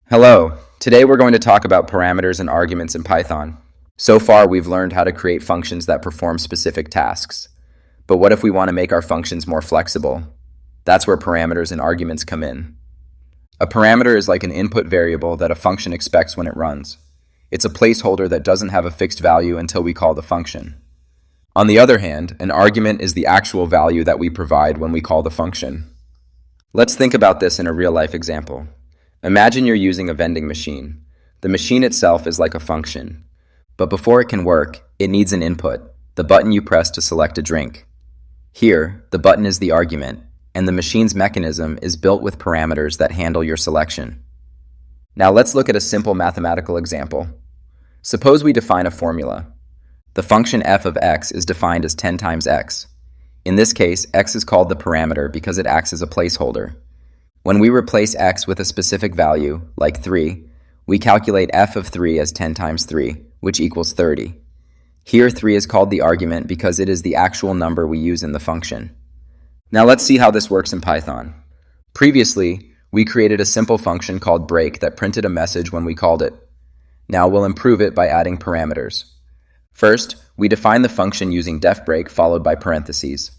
Hello. Today we're going to talk about parameters and arguments in Python. So far, we've learned how to create functions that perform specific tasks. But what if we want to make our functions more flexible? That's where parameters and arguments come in. A parameter is like an input variable that a function expects when it runs. It's a placeholder that doesn't have a fixed value until we call the function. On the other hand, an argument is the actual value that we provide when we call the function. Let's think about this in a real-life example. Imagine you're using a vending machine. The machine itself is like a function. But before it can work, it needs an input, the button you press to select a drink. Here, the button is the argument, and the machine's mechanism is built with parameters that handle your selection. Now let's look at a simple mathematical example. Suppose we define a formula. The function f of x is defined as 10 times x. In this case, x is called the parameter because it acts as a placeholder. When we replace x with a specific value, like 3, we calculate f of 3 as 10 times 3, which equals 30. Here, 3 is called the argument because it is the actual number we use in the function. Now let's see how this works in Python. Previously, we created a simple function called break that printed a message when we called it. Now we'll improve it by adding parameters. First, we define the function using def break followed by parentheses.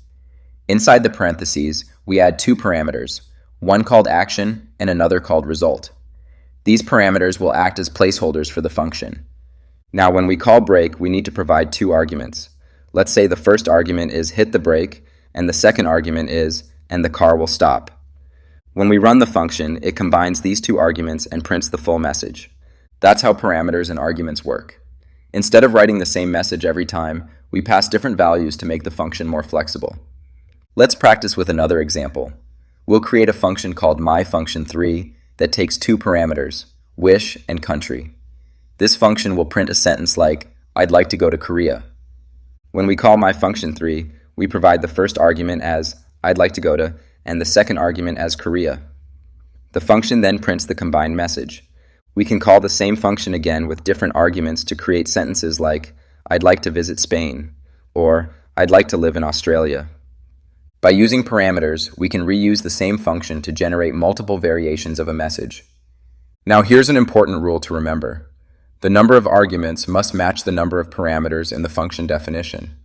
Inside the parentheses, we add two parameters, one called action and another called result. These parameters will act as placeholders for the function. Now when we call break, we need to provide two arguments. Let's say the first argument is hit the brake, and the second argument is and the car will stop. When we run the function, it combines these two arguments and prints the full message. That's how parameters and arguments work. Instead of writing the same message every time, we pass different values to make the function more flexible. Let's practice with another example. We'll create a function called myfunction3 that takes two parameters, wish and country. This function will print a sentence like, I'd like to go to Korea. When we call myfunction3, we provide the first argument as, I'd like to go to, and the second argument as Korea. The function then prints the combined message. We can call the same function again with different arguments to create sentences like, I'd like to visit Spain, or I'd like to live in Australia. By using parameters, we can reuse the same function to generate multiple variations of a message. Now here's an important rule to remember. The number of arguments must match the number of parameters in the function definition.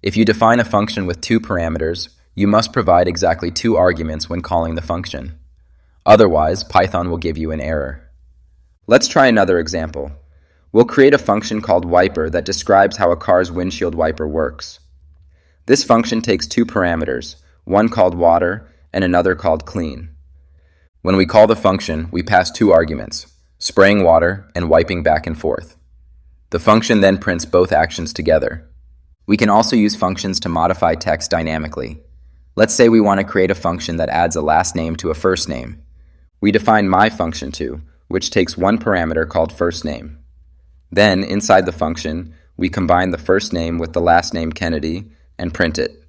If you define a function with two parameters, you must provide exactly two arguments when calling the function. Otherwise, Python will give you an error. Let's try another example. We'll create a function called wiper that describes how a car's windshield wiper works. This function takes two parameters, one called water and another called clean. When we call the function, we pass two arguments, spraying water and wiping back and forth. The function then prints both actions together. We can also use functions to modify text dynamically. Let's say we want to create a function that adds a last name to a first name. We define myfunction2, which takes one parameter called first name. Then, inside the function, we combine the first name with the last name Kennedy and print it.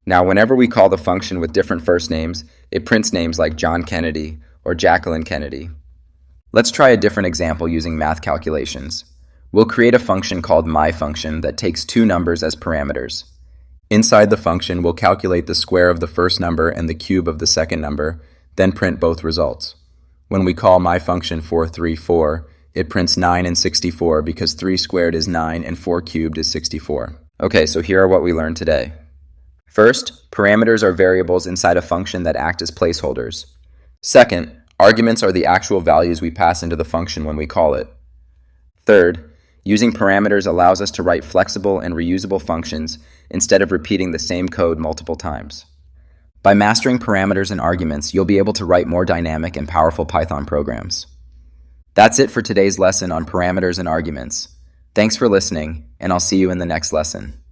Now, whenever we call the function with different first names, it prints names like John Kennedy or Jacqueline Kennedy. Let's try a different example using math calculations. We'll create a function called myfunction that takes two numbers as parameters. Inside the function, we'll calculate the square of the first number and the cube of the second number, then print both results. When we call myfunction434, it prints 9 and 64 because 3 squared is 9 and 4 cubed is 64. Okay, so here are what we learned today. First, parameters are variables inside a function that act as placeholders. Second, arguments are the actual values we pass into the function when we call it. Third, using parameters allows us to write flexible and reusable functions instead of repeating the same code multiple times. By mastering parameters and arguments, you'll be able to write more dynamic and powerful Python programs. That's it for today's lesson on parameters and arguments. Thanks for listening, and I'll see you in the next lesson.